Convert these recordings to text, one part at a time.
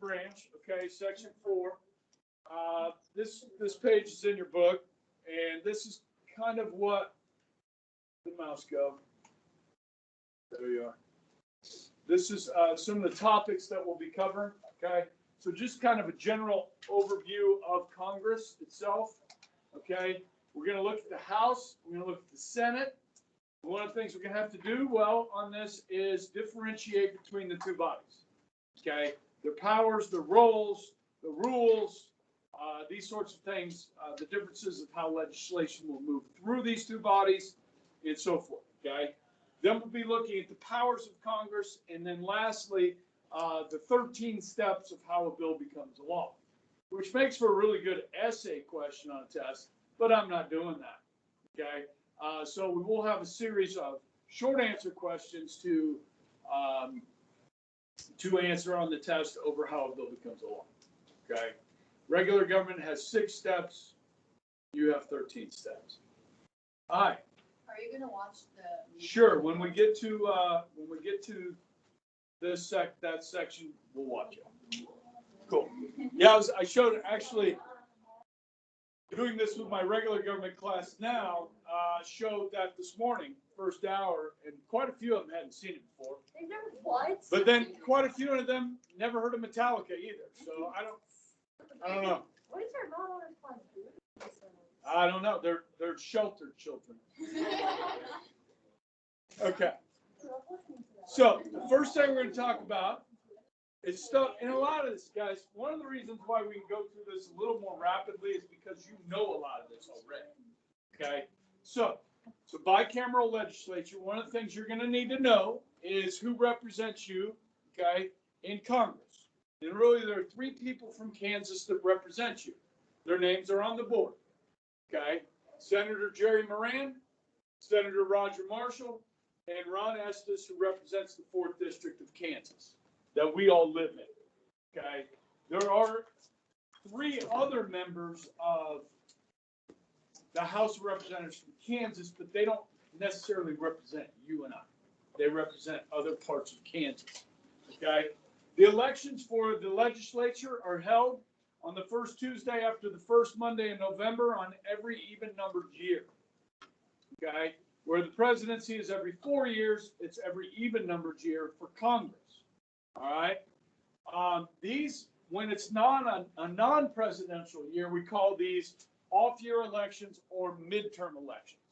branch, okay, section 4. This page is in your book, and this is kind of what the mouse go. There you are. This is some of the topics that we'll be covering, okay? So just kind of a general overview of Congress itself, okay? We're going to look at the House. We're going to look at the Senate. One of the things we're going to have to do well on this is differentiate between the two bodies, okay? Their powers, their roles, the rules, these sorts of things, the differences of how legislation will move through these two bodies, and so forth, okay? Then we'll be looking at the powers of Congress, and then lastly, the 13 steps of how a bill becomes a law, which makes for a really good essay question on a test, but I'm not doing that, okay? So we will have a series of short answer questions to answer on the test over how a bill becomes a law, okay? Regular government has 6 steps. You have 13 steps. All right. Are you going to watch the? Sure. When we get to this that section, we'll watch it. Cool. Yeah, I showed actually doing this with my regular government class now. Showed that this morning, first hour, and quite a few of them hadn't seen it before. They've never what? But then quite a few of them never heard of Metallica either. So I don't know. What is our not on I don't know. They're sheltered children. Okay. So the first thing we're going to talk about is stuff, and a lot of this, guys, one of the reasons why we can go through this a little more rapidly is because you know a lot of this already. Okay. So bicameral legislature, one of the things you're going to need to know is who represents you, okay, in Congress. And really, there are 3 people from Kansas that represent you. Their names are on the board. Okay, Senator Jerry Moran, Senator Roger Marshall, and Ron Estes, who represents the 4th District of Kansas that we all live in. Okay, there are 3 other members of the House of Representatives from Kansas, but they don't necessarily represent you and I. They represent other parts of Kansas. Okay, the elections for the legislature are held on the first Tuesday after the first Monday in November on every even-numbered year. Okay, where the presidency is every 4 years, it's every even-numbered year for Congress. All right, these, when it's not a non-presidential year, we call these off-year elections or midterm elections,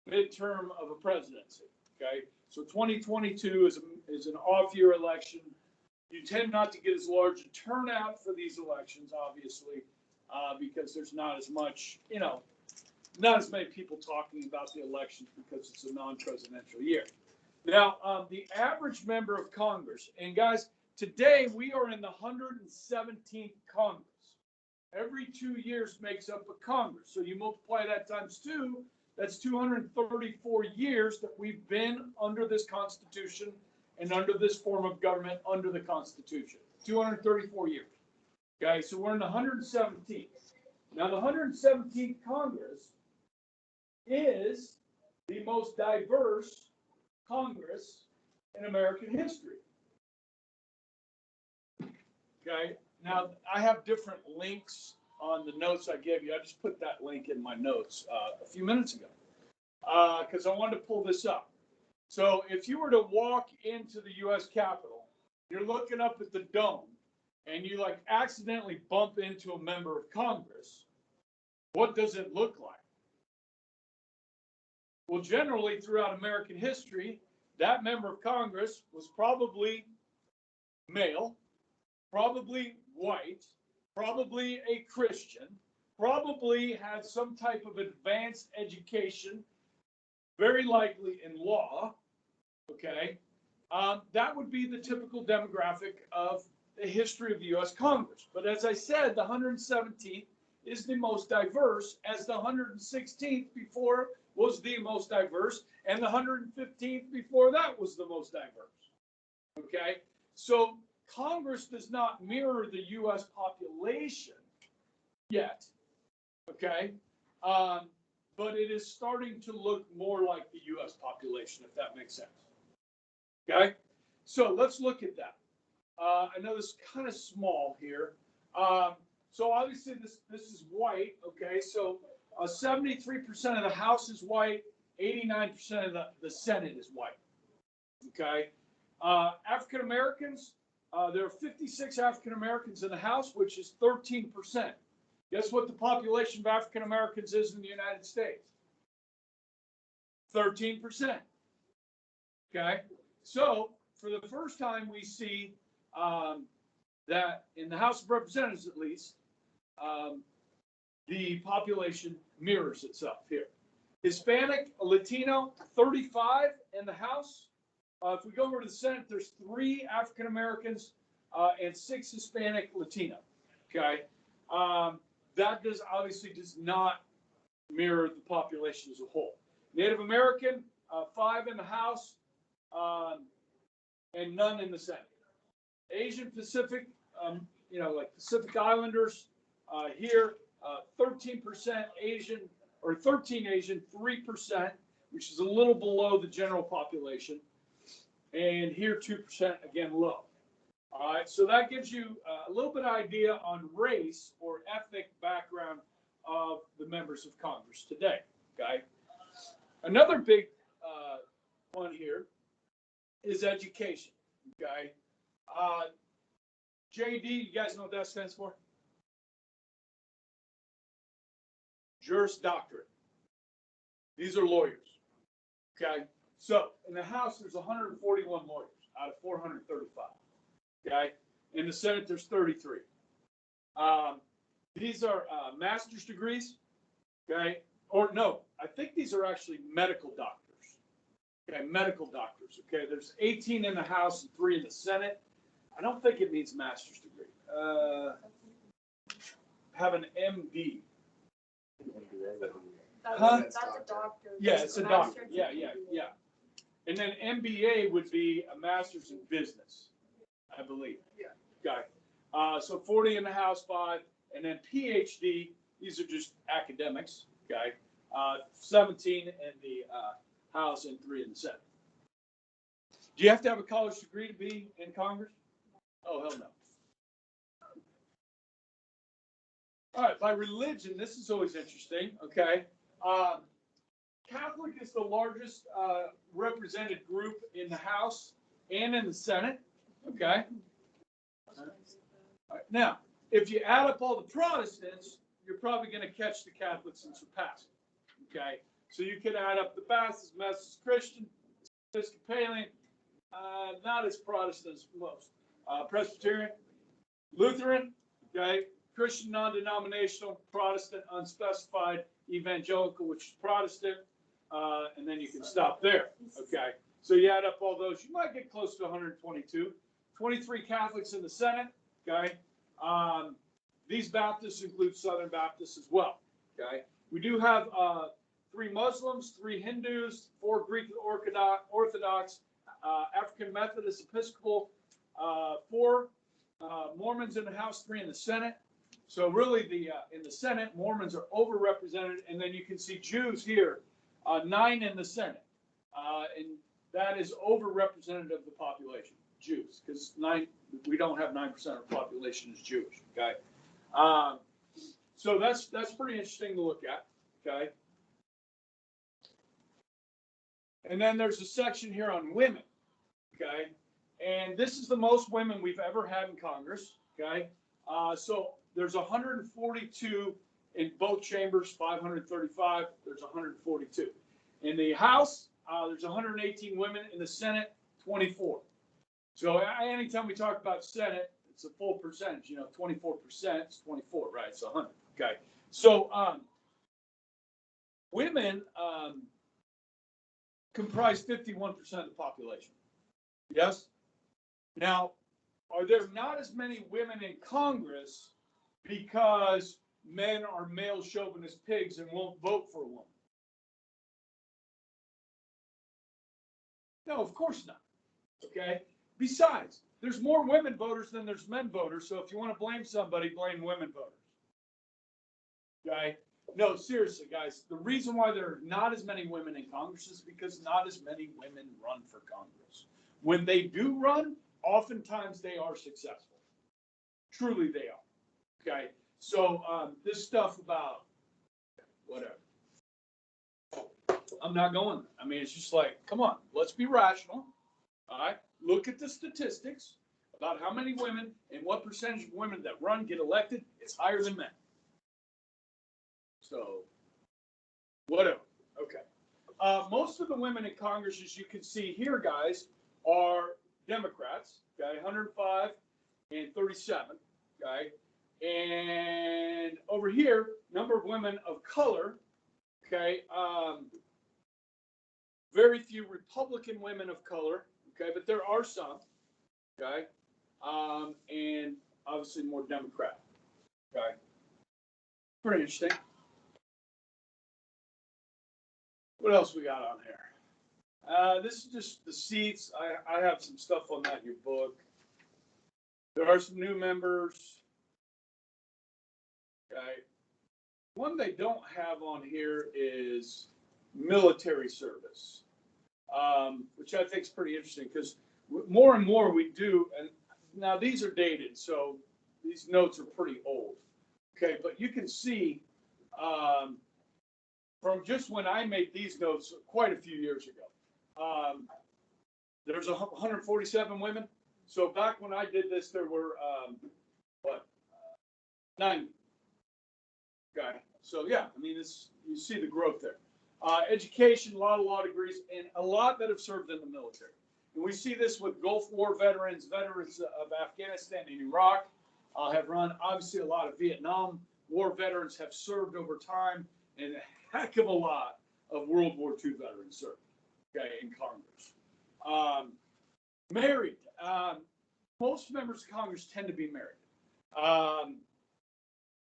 midterm of a presidency. Okay, so 2022 is an off-year election. You tend not to get as large a turnout for these elections, obviously, because there's not as much, not as many people talking about the elections because it's a non-presidential year. Now, the average member of Congress, and guys, today we are in the 117th Congress. Every 2 years makes up a Congress. So you multiply that times 2, that's 234 years that we've been under this Constitution and under this form of government under the Constitution. 234 years. Okay, so we're in the 117th. Now, the 117th Congress is the most diverse Congress in American history. Okay, now I have different links on the notes I gave you. I just put that link in my notes a few minutes ago because I wanted to pull this up. So if you were to walk into the U.S. Capitol, you're looking up at the dome, and you accidentally bump into a member of Congress, what does it look like? Well, generally throughout American history, that member of Congress was probably male, probably white, probably a Christian, probably had some type of advanced education, very likely in law, okay? That would be the typical demographic of the history of the U.S. Congress. But as I said, the 117th is the most diverse, as the 116th before was the most diverse, and the 115th before that was the most diverse, okay? So Congress does not mirror the U.S. population yet, okay? But it is starting to look more like the U.S. population, if that makes sense. Okay? So let's look at that. I know this is kind of small here. So obviously this is white, okay? So 73% of the House is white, 89% of the Senate is white, okay? African Americans, there are 56 African Americans in the House, which is 13%. Guess what the population of African Americans is in the United States? 13%. Okay, so for the first time, we see that in the House of Representatives, at least, the population mirrors itself here. Hispanic, Latino, 35 in the House. If we go over to the Senate, there's 3 African Americans and 6 Hispanic Latino. Okay, that obviously does not mirror the population as a whole. Native American, 5 in the House, and none in the Senate. Asian Pacific, like Pacific Islanders, here, 13% Asian, or 13 Asian, 3%, which is a little below the general population. And here, 2%, again, low. All right, so that gives you a little bit of idea on race or ethnic background of the members of Congress today, okay? Another big one here is education, okay? JD, you guys know what that stands for? Juris Doctorate. These are lawyers, okay? So in the House, there's 141 lawyers out of 435, okay? In the Senate, there's 33. These are master's degrees, okay? Or no, I think these are actually medical doctors. Okay, medical doctors. Okay, there's 18 in the House and 3 in the Senate. I don't think it means master's degree. Have an MD. That's a doctor. Yeah, it's a doctor. Yeah. And then MBA would be a master's in business, I believe. Yeah. Okay. So 40 in the House, 5, and then PhD. These are just academics. Okay. 17 in the House and 3 in the Senate. Do you have to have a college degree to be in Congress? Oh, hell no. All right, by religion, this is always interesting, okay? Catholic is the largest represented group in the House and in the Senate, okay? All right, now, if you add up all the Protestants, you're probably going to catch the Catholics and surpass them, okay? So you could add up the Baptist, Methodist, Christian, Episcopalian, not as Protestant as most. Presbyterian, Lutheran, okay, Christian non-denominational, Protestant unspecified, evangelical, which is Protestant, and then you can stop there, okay? So you add up all those, you might get close to 122. 23 Catholics in the Senate, okay? These Baptists include Southern Baptists as well, okay? We do have 3 Muslims, 3 Hindus, 4 Greek Orthodox, African Methodist Episcopal, 4 Mormons in the House, 3 in the Senate. So really, in the Senate, Mormons are overrepresented, and then you can see Jews here, 9 in the Senate, and that is overrepresented of the population, Jews, because we don't have 9% of the population is Jewish. Okay, so that's pretty interesting to look at. Okay. And then there's a section here on women, okay? And this is the most women we've ever had in Congress, okay? So there's 142 in both chambers, 535, there's 142. In the House, there's 118 women. In the Senate, 24. So anytime we talk about Senate, it's a full percentage, 24% is 24, right? It's 100, okay? So women comprise 51% of the population. Yes? Now, are there not as many women in Congress because men are male chauvinist pigs and won't vote for a woman? No, of course not. Okay? Besides, there's more women voters than there's men voters, so if you want to blame somebody, blame women voters. Okay? No, seriously, guys, the reason why there are not as many women in Congress is because not as many women run for Congress. When they do run, oftentimes they are successful. Truly they are. Okay. So this stuff about whatever. I'm not going there. I mean, it's just like, come on, let's be rational. All right. Look at the statistics about how many women and what percentage of women that run get elected. It's higher than men. So, whatever. Okay. Most of the women in Congress, as you can see here, guys, are Democrats. Okay, 105 and 37. Okay, and over here, number of women of color. Okay, very few Republican women of color. Okay, but there are some. Okay, and obviously more Democrat. Okay, pretty interesting. What else we got on here? This is just the seats. I have some stuff on that in your book. There are some new members. Okay. One they don't have on here is military service, which I think is pretty interesting because more and more we do, and now these are dated, so these notes are pretty old. Okay, but you can see from just when I made these notes quite a few years ago, there's 147 women. So back when I did this, there were 90. Okay, so yeah, I mean, you see the growth there. Education, a lot of law degrees, and a lot that have served in the military. And we see this with Gulf War veterans, veterans of Afghanistan and Iraq have run. Obviously, a lot of Vietnam War veterans have served over time, and a heck of a lot of World War II veterans served, okay, in Congress. Married. Most members of Congress tend to be married.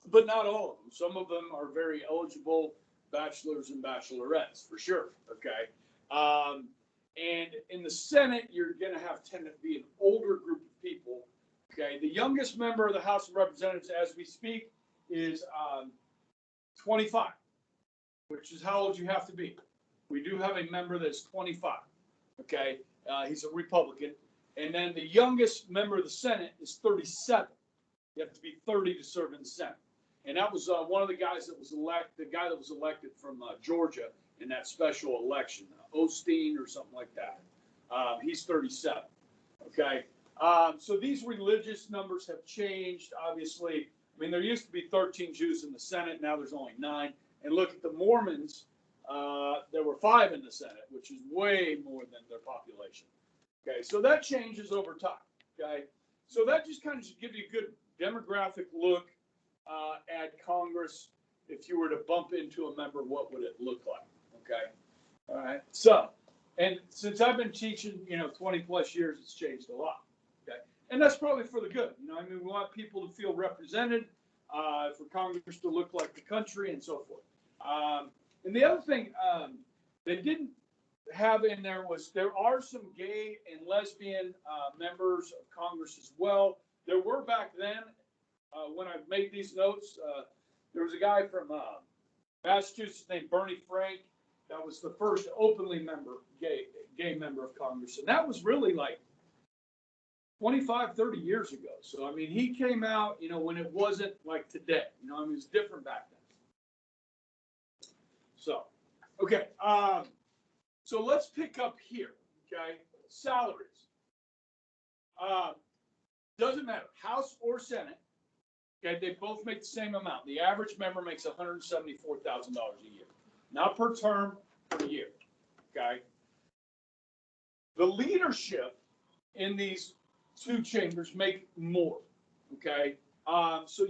But not all of them. Some of them are very eligible bachelors and bachelorettes, for sure, okay? And in the Senate, you're going to tend to be an older group of people, okay? The youngest member of the House of Representatives as we speak is 25, which is how old you have to be. We do have a member that's 25, okay? He's a Republican. And then the youngest member of the Senate is 37. You have to be 30 to serve in the Senate. And that was one of the guys that was elected, the guy that was elected from Georgia in that special election, Osteen or something like that. He's 37. Okay. So these religious numbers have changed, obviously. I mean, there used to be 13 Jews in the Senate. Now there's only 9. And look at the Mormons. There were 5 in the Senate, which is way more than their population. Okay. So that changes over time. Okay. So that just kind of should give you a good demographic look at Congress. If you were to bump into a member, what would it look like? Okay. All right. So, and since I've been teaching, 20 plus years, it's changed a lot. Okay. And that's probably for the good. I mean, we want people to feel represented, for Congress to look like the country and so forth. And the other thing they didn't have in there was there are some gay and lesbian members of Congress as well. There were back then. When I made these notes, there was a guy from Massachusetts named Bernie Frank that was the first openly gay member of Congress. And that was really like 25, 30 years ago. So, I mean, he came out, when it wasn't like today. I mean, it was different back then. So, okay. So let's pick up here, okay? Salaries. Doesn't matter, House or Senate. Okay, they both make the same amount. The average member makes $174,000 a year, not per term, per year. Okay. The leadership in these two chambers make more. Okay. So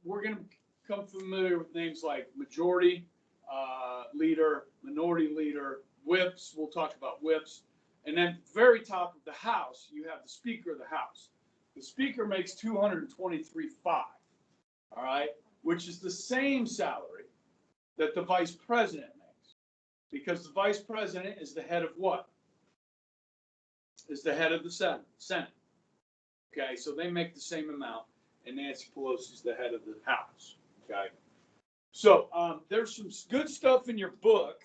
we're going to become familiar with names like majority leader, minority leader, whips. We'll talk about whips, and then at the very top of the House, you have the Speaker of the House. The Speaker makes $223,500. All right, which is the same salary that the Vice President makes, because the Vice President is the head of what? Is the head of the Senate. Okay, so they make the same amount, and Nancy Pelosi is the head of the House. Okay, so there's some good stuff in your book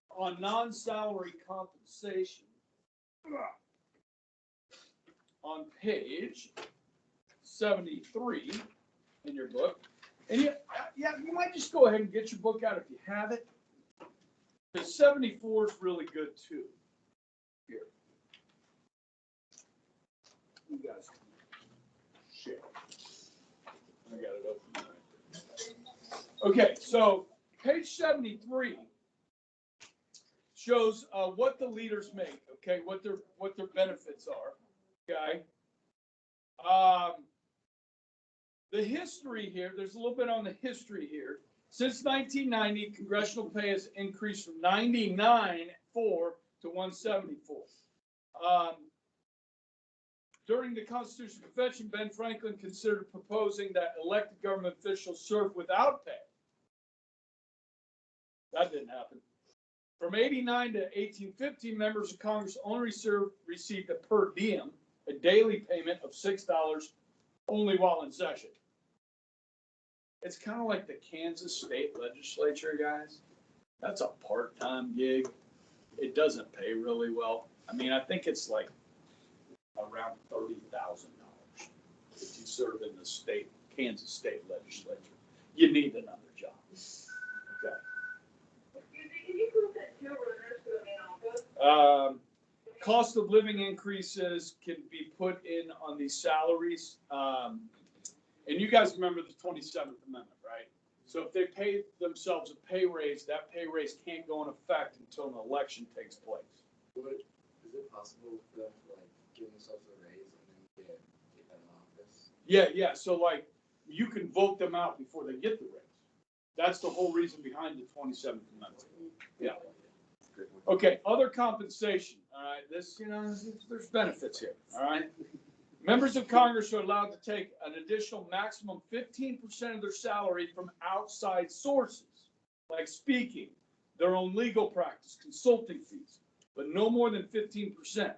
on non-salary compensation. on page 73 in your book. And you might just go ahead and get your book out if you have it. Because 74 is really good too. Here. You guys can share. I got it open right there. Okay, so page 73 shows what the leaders make, okay, what their benefits are, okay. The history here, there's a little bit on the history here. Since 1990, congressional pay has increased from $99.4 to $174. During the Constitutional Convention, Ben Franklin considered proposing that elected government officials serve without pay. That didn't happen. From 89 to 1815, members of Congress only received a per diem, a daily payment of $6 only while in session. It's kind of like the Kansas State Legislature, guys. That's a part-time gig. It doesn't pay really well. I mean, I think it's like around $30,000 if you serve in the Kansas State Legislature. You need another job. Okay. Cost of living increases can be put in on these salaries. And you guys remember the 27th Amendment, right? So if they pay themselves a pay raise, that pay raise can't go in effect until an election takes place. Is it possible for them to give themselves a raise and then get out of office? Yeah. So you can vote them out before they get the raise. That's the whole reason behind the 27th Amendment. Yeah. Okay, other compensation. All right, there's benefits here. All right. Members of Congress are allowed to take an additional maximum 15% of their salary from outside sources, like speaking, their own legal practice, consulting fees, but no more than 15%.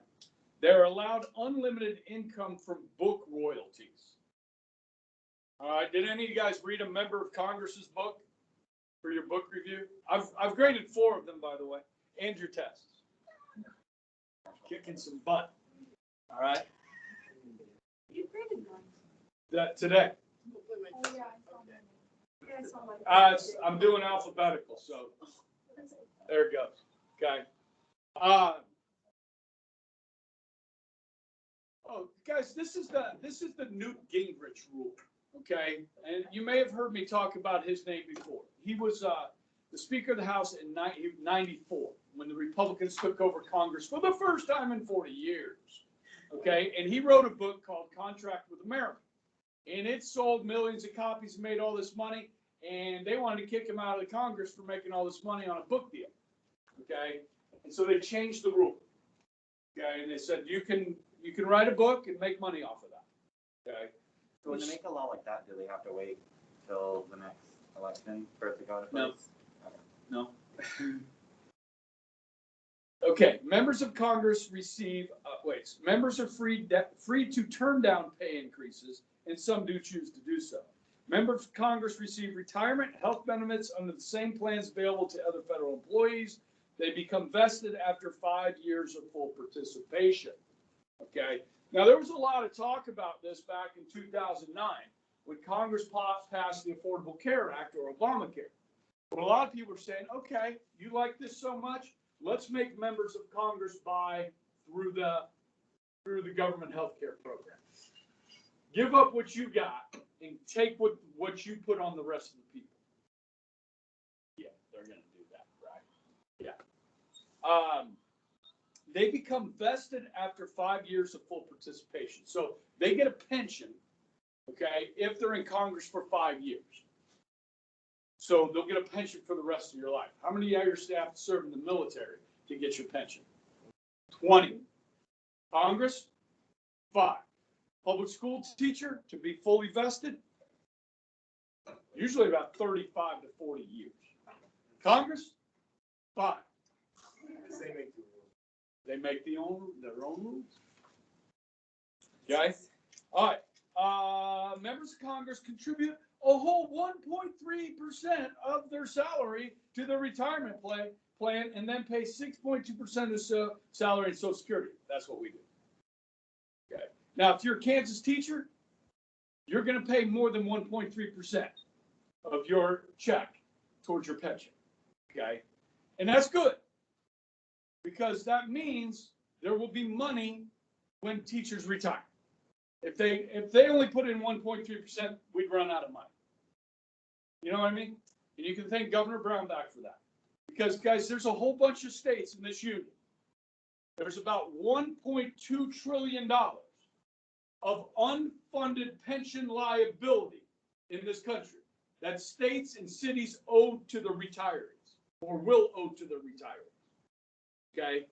They're allowed unlimited income from book royalties. All right, did any of you guys read a member of Congress's book for your book review? I've graded 4 of them, by the way, and your tests. Kicking some butt. All right. You graded one. That today. Oh, yeah, I saw that. I'm doing alphabetical, so there it goes. Okay. Guys, this is the Newt Gingrich rule. Okay, and you may have heard me talk about his name before. He was the Speaker of the House in 94 when the Republicans took over Congress for the first time in 40 years. Okay, and he wrote a book called Contract with America, and it sold millions of copies and made all this money, and they wanted to kick him out of the Congress for making all this money on a book deal. Okay, and so they changed the rule. Okay, and they said you can write a book and make money off of that. Okay. So when they make a law like that, do they have to wait till the next election for it to go into place? No. Okay, members of Congress receive, members are free to turn down pay increases, and some do choose to do so. Members of Congress receive retirement health benefits under the same plans available to other federal employees. They become vested after 5 years of full participation. Okay, now there was a lot of talk about this back in 2009 when Congress passed the Affordable Care Act, or Obamacare. But a lot of people were saying, okay, you like this so much, let's make members of Congress buy through the government health care program. Give up what you got and take what you put on the rest of the people. Yeah, they're going to do that, right? Yeah. They become vested after 5 years of full participation. So they get a pension, okay, if they're in Congress for 5 years. So they'll get a pension for the rest of your life. How many of your staff serve in the military to get your pension? 20. Congress, 5. Public school teacher to be fully vested, usually about 35 to 40 years. Congress, 5. They make their own rules. Okay. All right. Members of Congress contribute a whole 1.3% of their salary to their retirement plan, and then pay 6.2% of salary in Social Security. That's what we do. Okay. Now, if you're a Kansas teacher, you're going to pay more than 1.3% of your check towards your pension. Okay? And that's good, because that means there will be money when teachers retire. If they only put in 1.3%, we'd run out of money. You know what I mean? And you can thank Governor Brownback for that. Because, guys, there's a whole bunch of states in this union. There's about $1.2 trillion of unfunded pension liability in this country that states and cities owe to the retirees, or will owe to the retirees. Okay?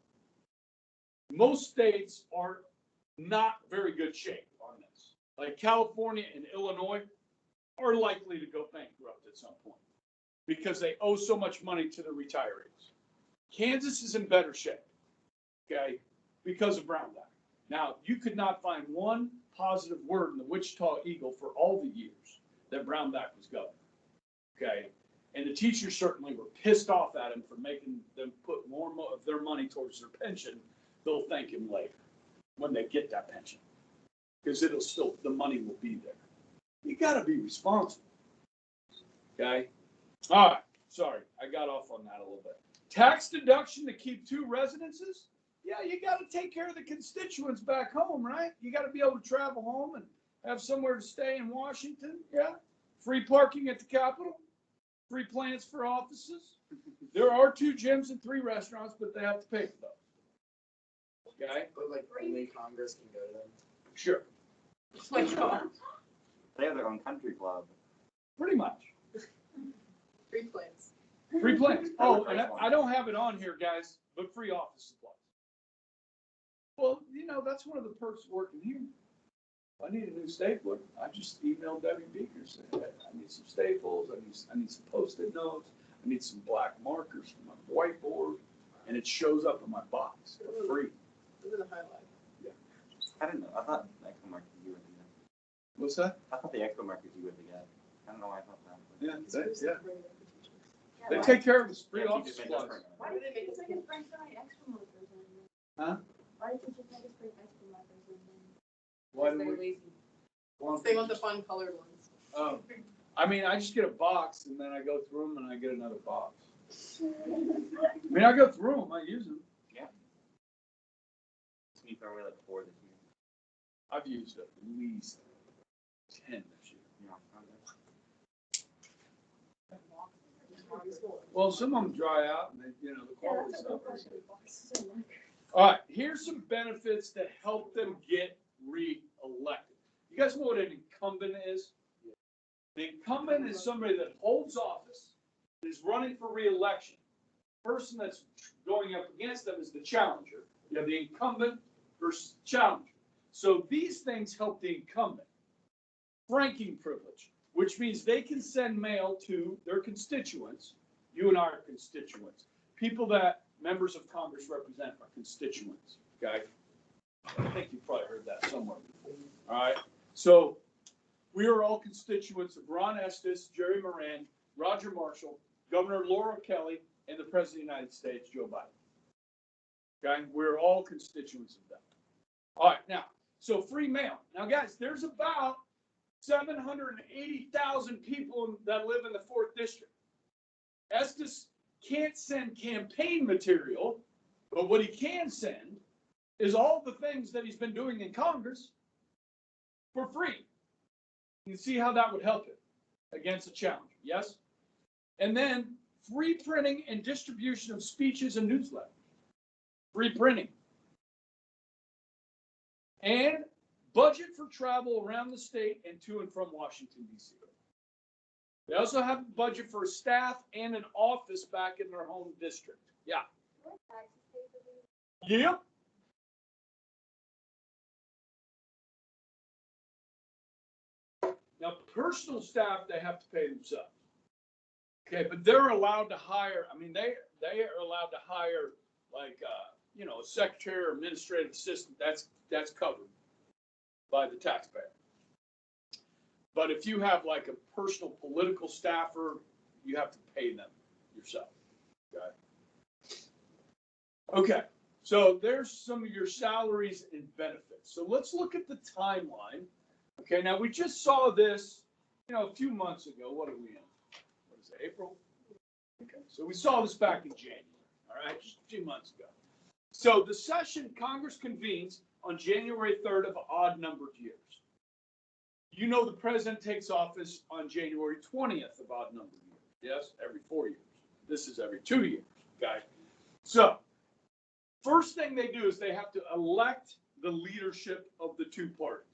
Most states are not very good shape on this. Like California and Illinois are likely to go bankrupt at some point because they owe so much money to the retirees. Kansas is in better shape, okay, because of Brownback. Now, you could not find one positive word in the Wichita Eagle for all the years that Brownback was governor, okay? And the teachers certainly were pissed off at him for making them put more of their money towards their pension. They'll thank him later when they get that pension, because the money will be there. You got to be responsible, okay? All right, sorry, I got off on that a little bit. Tax deduction to keep 2 residences? Yeah, you got to take care of the constituents back home, right? You got to be able to travel home and have somewhere to stay in Washington, yeah? Free parking at the Capitol, free plants for offices. There are 2 gyms and 3 restaurants, but they have to pay for those. Okay? But like only Congress can go to them. Sure. Oh my God. They have their own country club. Pretty much. Free plans. Free plans. Oh, and I don't have it on here, guys, but free office supplies. Well, you know, that's one of the perks of working here. If I need a new stapler, I just emailed Debbie Beaker, say, hey, I need some staples, I need some Post-it notes, I need some black markers for my whiteboard, and it shows up in my box for free. Those are the highlights. I don't know. I thought the expo markers you were the get. What's that? I thought the expo markers you were the get. I don't know why I thought that. Yeah, they take care of the free office supplies. Why do they make us bring extra markers in? Huh? Why do teachers make us bring extra markers in? Why do They're we? lazy. They want the fun colored ones. Oh, I mean, I just get a box and then I go through them and I get another box. I mean, I go through them, I use them. Yeah. You throw away like 4 this year. I've used at least 10 this year. Yeah. Well, some of them dry out and they, you know, the quality's not very good. All right, here's some benefits that help them get re-elected. You guys know what an incumbent is? The incumbent is somebody that holds office, is running for re-election. The person that's going up against them is the challenger. You have the incumbent versus challenger. So these things help the incumbent. Franking privilege, which means they can send mail to their constituents. You and I are constituents. People that members of Congress represent are constituents, okay? I think you've probably heard that somewhere before. All right, so we are all constituents of Ron Estes, Jerry Moran, Roger Marshall, Governor Laura Kelly, and the President of the United States, Joe Biden. Okay, we're all constituents of them. All right, now, so free mail. Now, guys, there's about 780,000 people that live in the 4th District. Estes can't send campaign material, but what he can send is all the things that he's been doing in Congress for free. You can see how that would help him against a challenge, yes? And then free printing and distribution of speeches and newsletters. Free printing. And budget for travel around the state and to and from Washington, D.C. They also have a budget for staff and an office back in their home district. Yeah. Yep. Now, personal staff, they have to pay themselves. Okay, but they're allowed to hire, I mean, they are allowed to hire like, you know, a secretary or administrative assistant. That's covered by the taxpayer. But if you have like a personal political staffer, you have to pay them yourself. Okay. Okay. So there's some of your salaries and benefits. So let's look at the timeline. Okay, now we just saw this, a few months ago. What are we in? What is it, April? Okay, so we saw this back in January, all right, just a few months ago. So the session, Congress convenes on January 3rd of odd-numbered years. You know the president takes office on January 20th of odd-numbered years. Yes, every 4 years. This is every 2 years, okay? So first thing they do is they have to elect the leadership of the two parties,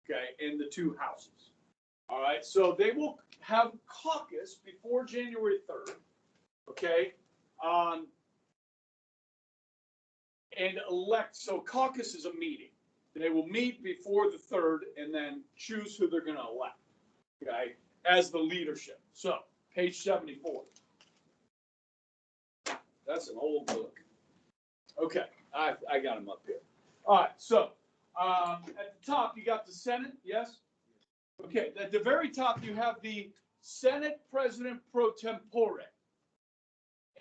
okay, in the two houses. All right, so they will have caucus before January 3rd, okay, and elect. So caucus is a meeting. They will meet before the 3rd and then choose who they're going to elect, okay, as the leadership. So page 74. That's an old book. Okay, I got them up here. All right, so at the top you got the Senate, yes? Okay, at the very top you have the Senate President pro tempore.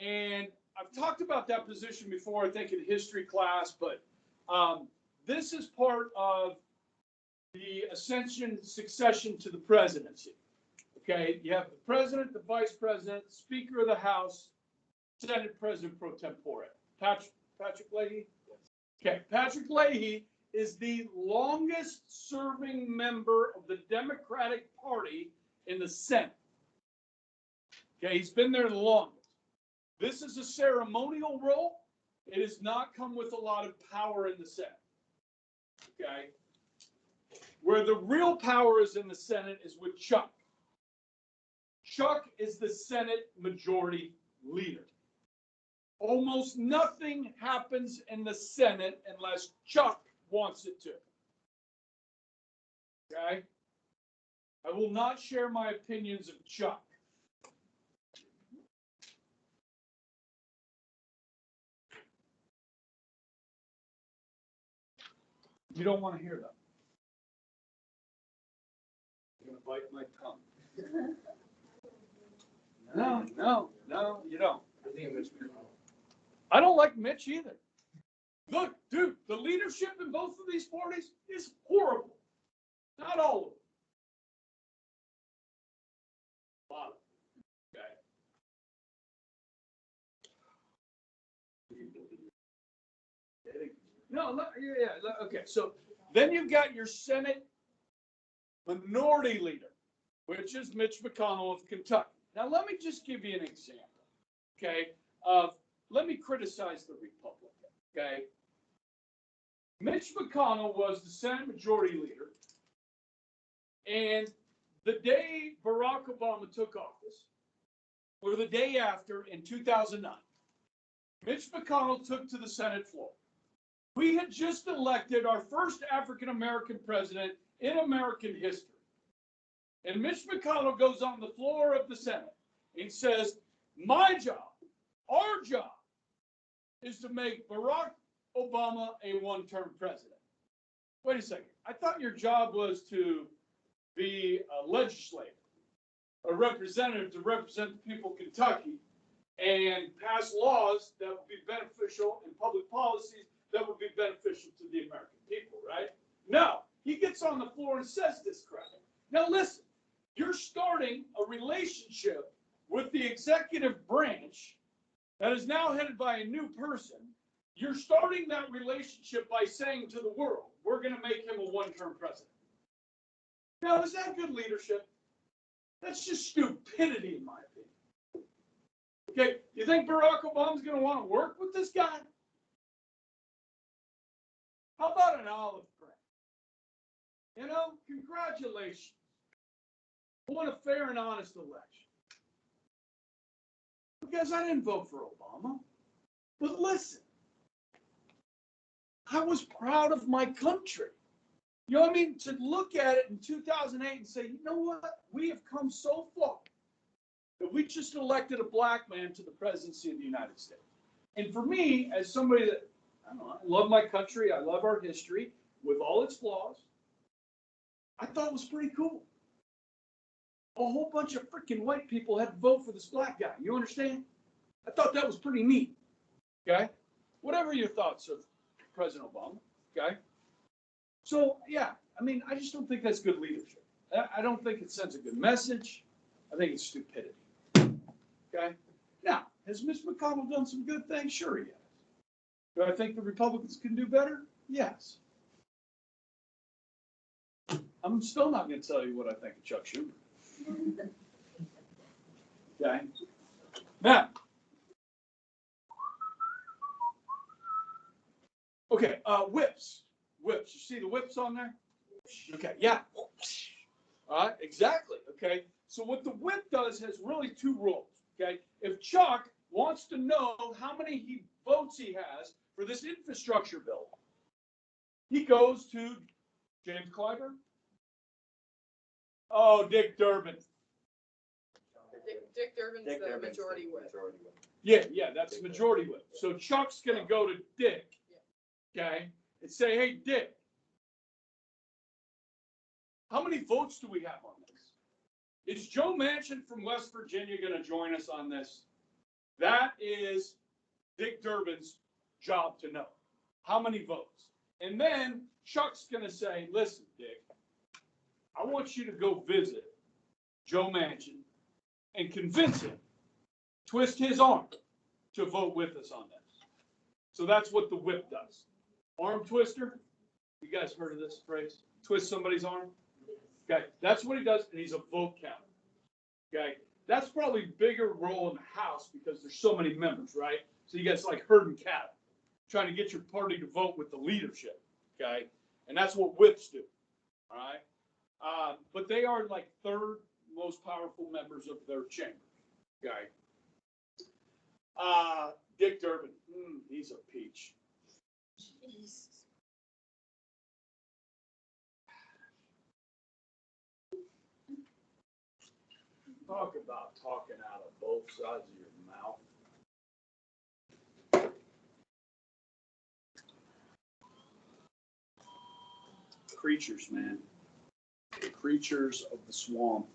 And I've talked about that position before, I think in history class, but this is part of the succession to the presidency. Okay, you have the president, the vice president, speaker of the House, Senate President pro tempore. Patrick Leahy? Okay, Patrick Leahy is the longest serving member of the Democratic Party in the Senate. Okay, he's been there the longest. This is a ceremonial role. It has not come with a lot of power in the Senate. Okay, where the real power is in the Senate is with Chuck. Chuck is the Senate Majority Leader. Almost nothing happens in the Senate unless Chuck wants it to. Okay? I will not share my opinions of Chuck. You don't want to hear that. I'm going to bite my tongue. No, you don't. I don't like Mitch either. Look, dude, the leadership in both of these parties is horrible. Not all of them. A lot of them. Okay. No, yeah, okay. So then you've got your Senate Minority Leader, which is Mitch McConnell of Kentucky. Now, let me just give you an example, okay, let me criticize the Republican, okay? Mitch McConnell was the Senate Majority Leader, and the day Barack Obama took office, or the day after in 2009, Mitch McConnell took to the Senate floor. We had just elected our first African-American president in American history. And Mitch McConnell goes on the floor of the Senate and says, my job, our job, is to make Barack Obama a one-term president. Wait a second. I thought your job was to be a legislator, a representative to represent the people of Kentucky and pass laws that would be beneficial and public policies that would be beneficial to the American people, right? No, he gets on the floor and says this crap. Now listen, you're starting a relationship with the executive branch that is now headed by a new person. You're starting that relationship by saying to the world, we're going to make him a one-term president. Now, is that good leadership? That's just stupidity, in my opinion. Okay, you think Barack Obama's going to want to work with this guy? How about an olive branch? You know, congratulations. Won a fair and honest election. Because I didn't vote for Obama. But listen, I was proud of my country. You know what I mean? To look at it in 2008 and say, you know what? We have come so far that we just elected a black man to the presidency of the United States. And for me, as somebody that, I don't know, I love my country, I love our history, with all its flaws, I thought it was pretty cool. A whole bunch of freaking white people had to vote for this black guy. You understand? I thought that was pretty neat. Okay? whatever your thoughts of President Obama, okay? So, yeah, I mean, I just don't think that's good leadership. I don't think it sends a good message. I think it's stupidity, okay? Now, has Mitch McConnell done some good things? Sure he has. Do I think the Republicans can do better? Yes. I'm still not going to tell you what I think of Chuck Schumer. Okay? Now, okay, whips. Whips. You see the whips on there? Okay, yeah. All right, exactly. Okay, so what the whip does has really two roles. Okay, if Chuck wants to know how many votes he has for this infrastructure bill, he goes to James Clyburn. Oh, Dick Durbin. Dick Durbin's the majority whip. Yeah, that's the majority whip. So Chuck's going to go to Dick, okay, and say, hey, Dick, how many votes do we have on this? Is Joe Manchin from West Virginia going to join us on this? That is Dick Durbin's job to know. How many votes? And then Chuck's going to say, listen, Dick, I want you to go visit Joe Manchin and convince him, twist his arm to vote with us on this. So that's what the whip does. Arm twister. You guys heard of this phrase? Twist somebody's arm? Okay, that's what he does, and he's a vote counter. Okay, that's probably a bigger role in the House because there's so many members, right? So you guys like herding cattle, trying to get your party to vote with the leadership. Okay, and that's what whips do. All right, but they are like third most powerful members of their chamber. Okay, Dick Durbin, he's a peach. Jeez. Talk about talking out of both sides of your mouth. Creatures, man. Creatures of the swamp.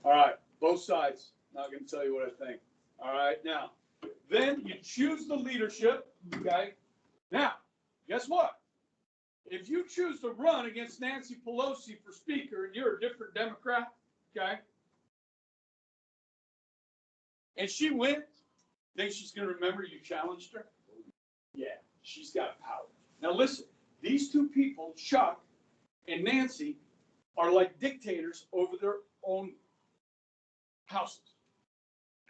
All right, both sides. Not going to tell you what I think. All right, now, then you choose the leadership, okay? Now, guess what? If you choose to run against Nancy Pelosi for Speaker and you're a different Democrat, okay? And she wins, think she's going to remember you challenged her? Yeah, she's got power. Now listen, these two people, Chuck and Nancy, are like dictators over their own houses.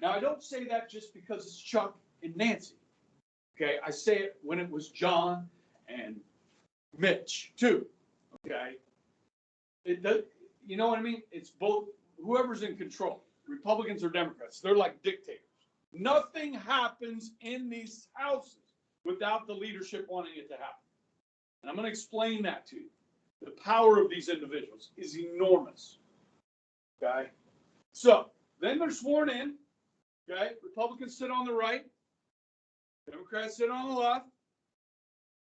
Now I don't say that just because it's Chuck and Nancy. Okay, I say it when it was John and Mitch too. Okay, it does, you know what I mean? It's both, whoever's in control. Republicans or Democrats, they're like dictators. Nothing happens in these houses without the leadership wanting it to happen. And I'm going to explain that to you. The power of these individuals is enormous. Okay? So, then they're sworn in. Okay? Republicans sit on the right. Democrats sit on the left.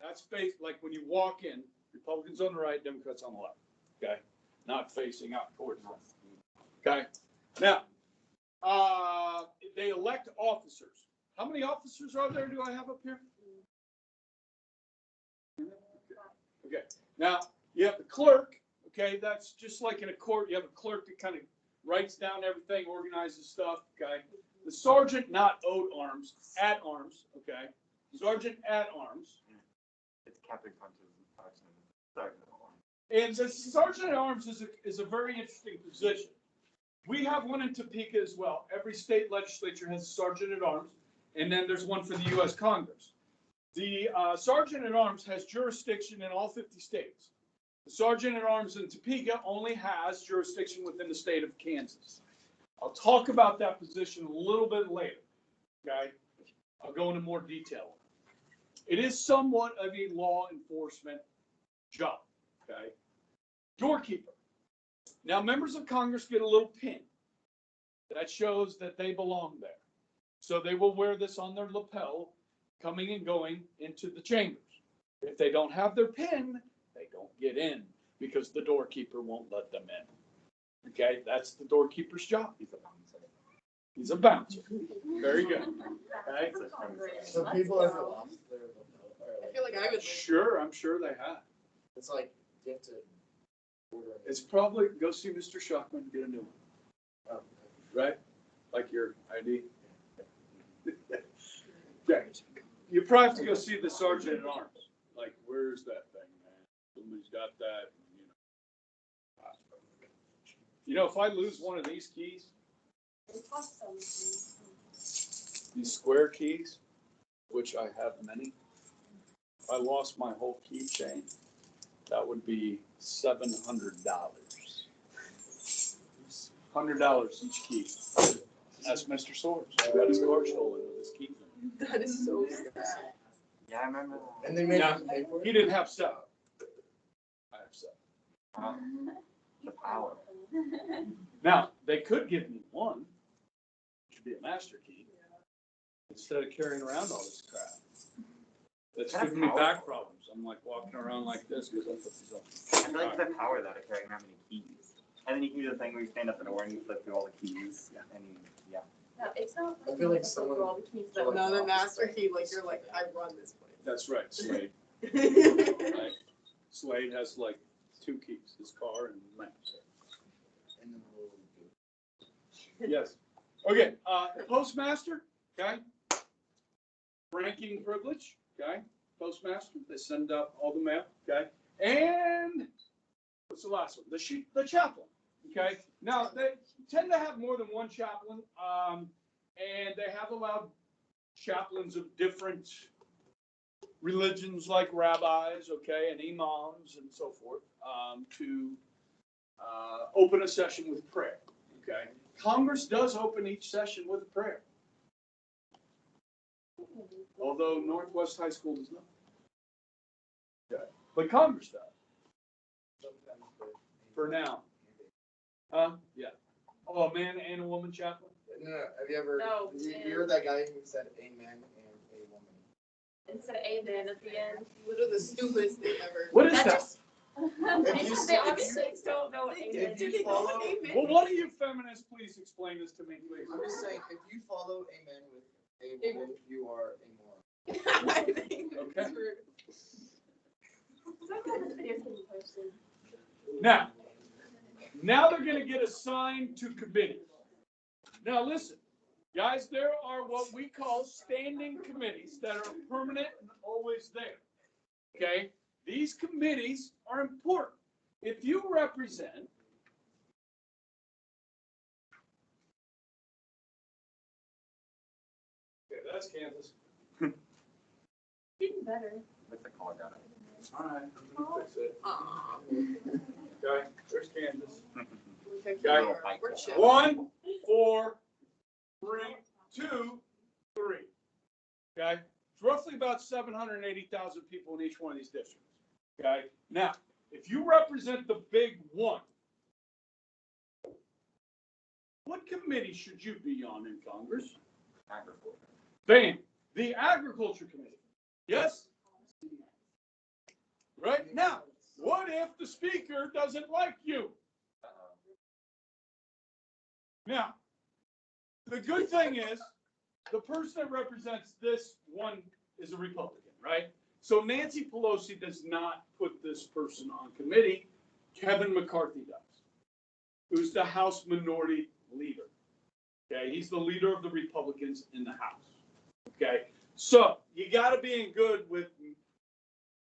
That's like when you walk in, Republicans on the right, Democrats on the left. Okay? Not facing out towards them. Okay? Now, they elect officers. How many officers are there do I have up here? Okay. Now, you have the clerk. Okay, that's just like in a court. You have a clerk that kind of writes down everything, organizes stuff. Okay. The sergeant, not at arms. Okay. Sergeant at arms. It's Captain Punches. Sorry. And the sergeant at arms is a very interesting position. We have one in Topeka as well. Every state legislature has a sergeant at arms, and then there's one for the U.S. Congress. The sergeant at arms has jurisdiction in all 50 states. The sergeant at arms in Topeka only has jurisdiction within the state of Kansas. I'll talk about that position a little bit later. Okay, I'll go into more detail. It is somewhat of a law enforcement job. Okay, doorkeeper. Now, members of Congress get a little pin that shows that they belong there. So they will wear this on their lapel coming and going into the chambers. If they don't have their pin, they don't get in because the doorkeeper won't let them in. Okay, that's the doorkeeper's job. He's a bouncer. Very good. Okay. So people ever lost their lapel? I feel like I would. Sure, I'm sure they have. It's like, you have to order it. It's probably, go see Mr. Shockman and get a new one, Oh, right? Like your ID. Yeah. You probably have to go see the sergeant at arms. Like, where's that thing, man? Somebody's got that, you know. If I lose one of these keys, these square keys, which I have many, if I lost my whole keychain, that would be $700. $100 each key. That's Mr. Swords. He got his car stolen with his key. That is so sad. Yeah, I remember that. And they made Yeah. us pay for He it? didn't have 7. I have 7. The power. Now, they could give me 1, which would be a master key, instead of carrying around all this crap. That's That's giving me powerful. back problems. I'm like walking around like this because I put these on. I feel like the power though to carrying around many keys. And then you can do the thing where you stand up in the door and you flip through all the keys. And you, yeah. No, it's not. I feel like someone- No, the master key, like you're like, I run this That's right, Slade. place. Right? Slade has like 2 keys, his car and maps. And then we'll Yes. Okay, postmaster, okay? Ranking privilege, okay? Postmaster, they send out all the mail, okay? And what's the last one? The chaplain, okay? Now, they tend to have more than one chaplain, and they have allowed chaplains of different religions like rabbis, okay, and imams and so forth, to open a session with prayer, okay? Congress does open each session with a prayer. Although Northwest High School does not. Okay. But Congress does, for now. Yeah. Oh, a man and a woman chaplain? No, have you ever, No, you heard that guy who said amen and a woman? Instead of amen at the end. Literally the stupidest thing ever. What is That that? just- They obviously don't know what amen Did is. they call it amen? Well, one of you feminists, please explain this to me, please. I'm just saying, if you follow amen with a woman, you are a moron. I think Okay. that's rude. So I'm glad this video is getting posted. Now they're gonna get assigned to committees. Now, listen, guys, there are what we call standing committees that are permanent and always there. Okay? These committees are important. If you represent okay, that's Kansas. Getting better. What's the color got it? All right, I'm gonna fix it. Aw. Okay, there's Kansas. Okay, Okay. we're chill. 1, 4, 3, 2, 3. Okay? It's roughly about 780,000 people in each one of these districts. Okay? Now, if you represent the big one, what committee should you be on in Congress? Agriculture. Bam! The Agriculture Committee. Yes? Right? Now, what if the speaker doesn't like you? Now, the good thing is, the person that represents this one is a Republican, right? So Nancy Pelosi does not put this person on committee. Kevin McCarthy does, who's the House Minority Leader. Okay, he's the leader of the Republicans in the House. Okay, so you got to be in good with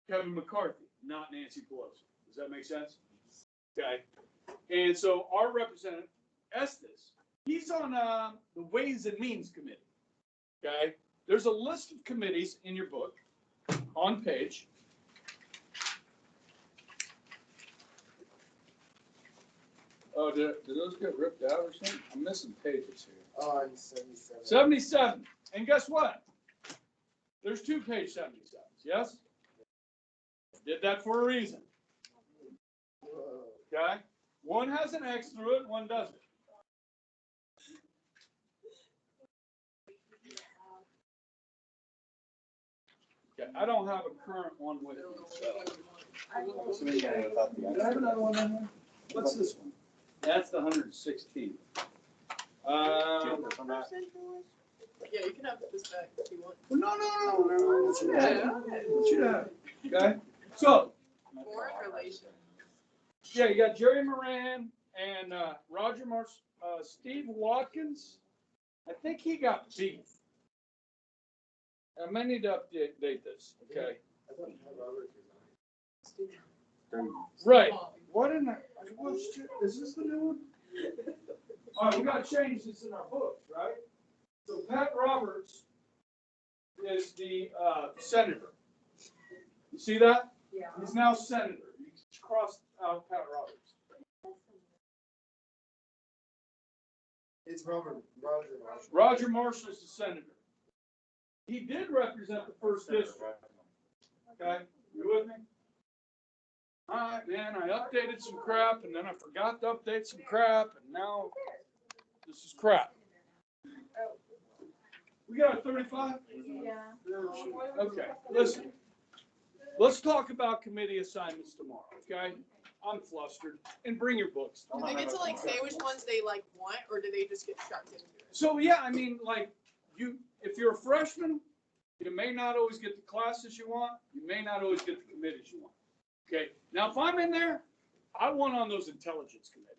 Kevin McCarthy, not Nancy Pelosi. Does that make sense? Okay, and so our representative Estes, he's on the Ways and Means Committee. Okay, there's a list of committees in your book on page. Oh, did those get ripped out or something? I'm missing pages here. On 77. 77. And guess what? There's 2 page 77s, yes? Did that for a reason. Whoa. Okay? One has an X through it, one doesn't. Okay, I don't have a current one with me. So. Did I have another one in there? What's this one? That's the 116th. This one back. Yeah, you can have this back if you want. No. What you have? What you have? Okay. So, Foreign relations. yeah, you got Jerry Moran and Roger Marsh, Steve Watkins. I think he got beat. I may need to update this. Okay. I thought Robert resigned. Right. What in the? Is this the new one? All right, we got to change this in our books, right? So Pat Roberts is the senator. You see that? Yeah. He's now senator. You crossed out Pat Roberts. It's Roger Marshall. Roger Marshall's the senator. He did represent the first district. Okay, you with me? All right, man. I updated some crap, and then I forgot to update some crap, and now this is crap. We got a 35? Yeah. Okay, listen. Let's talk about committee assignments tomorrow, okay? I'm flustered. And bring your books. Do they get to like say which ones they like want, or do they just get shoved into it? So, yeah, I mean, like, if you're a freshman, you may not always get the classes you want. You may not always get the committees you want. Okay, now if I'm in there, I want on those intelligence committees.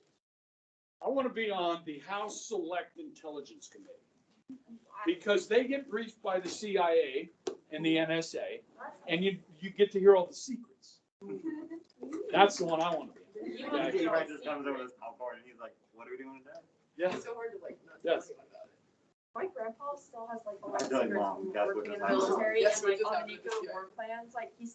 I want to be on the House Select Intelligence Committee because they get briefed by the CIA and the NSA, and you get to hear all the secrets. That's the one I want to be. He Okay. might just comes over with his popcorn and he's like, what are we doing today? Yeah. It's so hard to like not Yes. talk about it. My grandpa still has like a lot of I feel like secrets Mom, from that's what working in just the happened. military That's and what like just on the happened, nuclear yeah. war plans. Like he's